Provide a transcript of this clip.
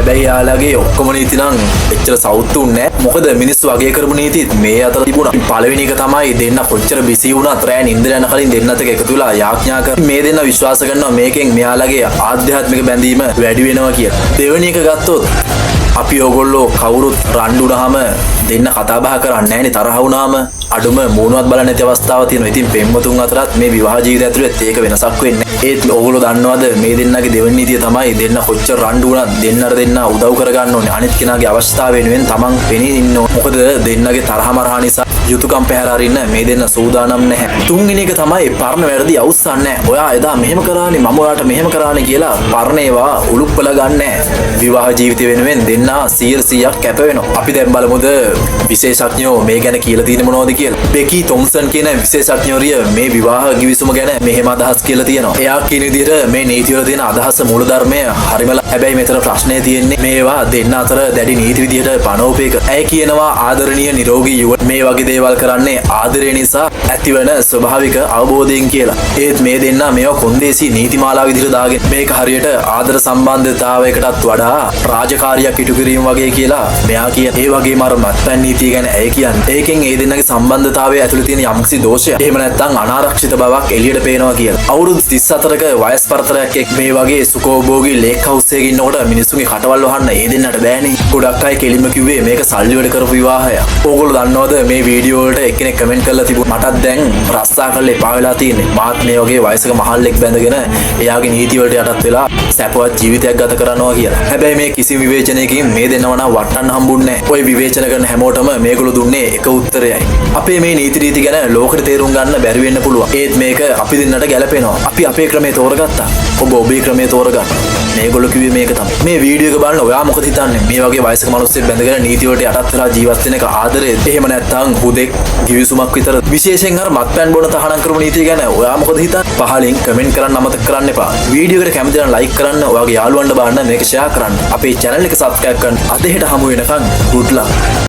හැබැයි යාළුවගේ ඔක්කොම නීති නම් එච්චර සෞතුන්නේ නැහැ. මොකද මිනිස්සු අගය කරපු නීතිත් මේ අතර තිබුණා. පළවෙනි එක තමයි දෙන්න කොච්චර බිසි වුණත් රෑ නිින්දට යන කලින් දෙන්නත් එක්ක එකතු වෙලා යාඥා කර මේ දෙන්න විශ්වාස කරනවා මේකෙන් මෙයාලගේ ආධ්‍යාත්මික බැඳීම වැඩි වෙනවා කියලා. දෙවෙනි එක ගත්තොත් අපි ඕගොල්ලෝ කවුරුත් රණ්ඩු වුණාම දෙන්න කතා බහ කරන්නේ නැහැනේ. තරහ වුණාම අඩුම මූණවත් බලන්නේ නැති අවස්ථාවක් තියෙනවා. ඉතින් පෙම්වතුන් අතරත් මේ විවාහ ජීවිතය ඇතුළත ඒක වෙනසක් වෙන්නේ. ඒත් ඕගොල්ලෝ දන්නවද මේ දෙන්නගේ දෙවෙනි නීතිය තමයි දෙන්න කොච්චර රණ්ඩු වුණත් දෙන්නට දෙන්න උදව් කරගන්න ඕනේ. අනිත් කෙනාගේ අවශ්‍යතාව වෙනුවෙන් තමන් පෙනී ඉන්න ඕනේ. මොකද දෙන්නගේ තරහ මරහා නිසා යුතුයකම් පැහැර අරින්න මේ දෙන්න සූදානම් නැහැ. තුන්වෙනි එක තමයි පරණ වැරදි අවුස්සන්නේ නැහැ. ඔයා එදා මෙහෙම කරානේ මම ඔයාට මෙහෙම කරානේ කියලා පරණ ඒවා උලුප්පල ගන්න නැහැ. විවාහ ජීවිතය වෙනුවෙන් දෙන්න 100% කැප වෙනවා. අපි දැන් බලමුද විශේෂඥයෝ මේ ගැන කියලා තියෙන මොනවද කියලා. බෙකි තොම්සන් කියන විශේෂඥවරිය මේ විවාහ ගිවිසුම ගැන මෙහෙම අදහස් කියලා තියෙනවා. එයා කියන විදිහට මේ නීති වල තියෙන අදහස මූලධර්මය හරිමල. හැබැයි මෙතන ප්‍රශ්නේ තියෙන්නේ මේවා දෙන්න අතර දැඩි නීති විදිහට පනෝපේක. ඇය කියනවා ආදරණීය නිරෝගී යුව මේ වගේ දේවල් කරන්නේ ආදරය නිසා ඇතිවන ස්වභාවික අවබෝධයෙන් කියලා. ඒත් මේ දෙන්න මේවා කොන්දේසි නීතිමාලා විදිහට දාගෙන මේක හරියට ආදර සම්බන්ධතාවයකටත් වඩා රාජකාරියක් ඉටු කිරීම වගේ කියලා මෙයා කියන. ඒ වගේම අර මත්පැන් නීතිය ගැන ඇය කියන්නේ. ඒකෙන් ඒ දෙන්නගේ සම්බන්ධතාවය ඇතුළේ තියෙන යම්කිසි දෝෂයක්. එහෙම නැත්නම් අනාරක්ෂිත බවක් එළියට පේනවා කියලා. අවුරුදු 34ක වයස් පරතරයක් එක් මේ වගේ සුඛෝභෝගී ලේක් හවුස් එකක ඉන්නකොට මිනිස්සුන්ගේ කටවල් වහන්න ඒ දෙන්නට බෑනේ. ගොඩක් අය කෙලින්ම කිව්වේ මේක සල්ලි වල කරපු විවාහයක්. ඕගොල්ලෝ දන්නවද මේ වීඩියෝ වලට එක්කෙනෙක් කමෙන්ට් කරලා තිබුණා මටත් දැන් රස්සා කරලා එපා වෙලා තියෙන්නේ. මාත් මේ වගේ වයසක මහල්ලෙක් බැඳගෙන එයාගේ නීති වලට යටත් වෙලා සැපවත් ජීවිතයක් ගත කරනවා කියලා. හැබැයි මේ කිසිම විවේචනයකින් මේ දෙන්නව නම් වටන්න හම්බුන්නේ නැහැ. ඔය විවේචන කරන හැමෝටම මේගොල්ලෝ දුන්නේ එක උත්තරයයි. අපේ මේ නීති රීති ගැන ලෝකෙට තේරුම් ගන්න බැරි වෙන්න පුළුවන්. ඒත් මේක අපි දෙන්නට ගැලපෙනවා. අපි අපේ ක්‍රමේ තෝරගත්තා. ඔබ ඔබේ ක්‍රමේ තෝරගන්න. මේගොල්ලෝ කිව්වේ මේක තමයි. මේ වීඩියෝ එක බලන ඔයා මොකද හිතන්නේ? මේ වගේ වයසක මිනිස්සෙක් බැඳගෙන නීති වලට යටත් වෙලා ජීවත් වෙන එක ආදරේද? එහෙම නැත්නම් හුදෙක් ගිවිසුමක් විතර? විශේෂයෙන් අර මත්පැන් බොන තහනම් කරපු නීතිය ගැන ඔයා මොකද හිතන්නේ? පහලින් කමෙන්ට් කරන්න අමතක කරන්න එපා. වීඩියෝ එකට කැමති නම් ලයික් කරන්න, ඔයාගේ යාළුවන්ට බලන්න මේක ෂෙයා කරන්න. අපේ channel එක subscribe කරන්න. අද හෙට හමු වෙනකන් good luck.